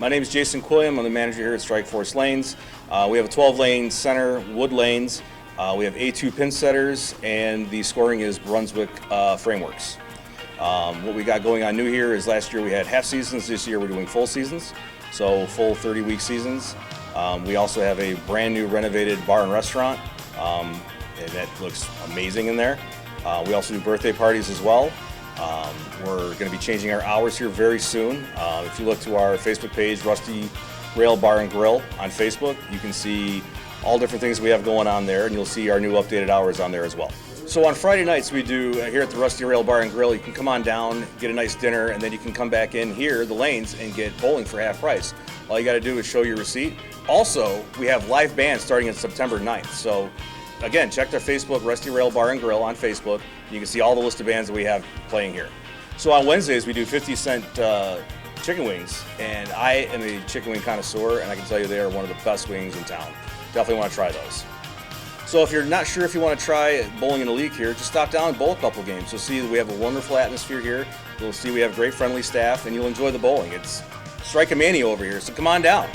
My name is Jason Quilliam. I'm the manager here at StrikeForce Lanes. We have a 12-lane center, wood lanes. We have A2 pin setters, and the scoring is Brunswick frameworks. What we got going on new here is last year we had half seasons. This year we're doing full seasons, so full 30-week seasons. We also have a brand new renovated bar and restaurant, and that looks amazing in there. We also do birthday parties as well. We're going to be changing our hours here very soon. If you look to our Facebook page, Rusty Rail Bar and Grill on Facebook, you can see all different things we have going on there, and you'll see our new updated hours on there as well. So on Friday nights we do, here at the Rusty Rail Bar and Grill, you can come on down, get a nice dinner, and then you can come back in here, the lanes, and get bowling for half price. All you got to do is show your receipt. Also, we have live bands starting on September 9th. So again, check our Facebook, Rusty Rail Bar and Grill on Facebook. You can see all the list of bands that we have playing here. So on Wednesdays we do 50-cent chicken wings, and I am a chicken wing connoisseur, and I can tell you they are one of the best wings in town. Definitely want to try those. So if you're not sure if you want to try bowling in a league here, just stop down and bowl a couple games. You'll see that we have a wonderful atmosphere here. You'll see we have great friendly staff, and you'll enjoy the bowling. It's strike-a-mania over here, so come on down.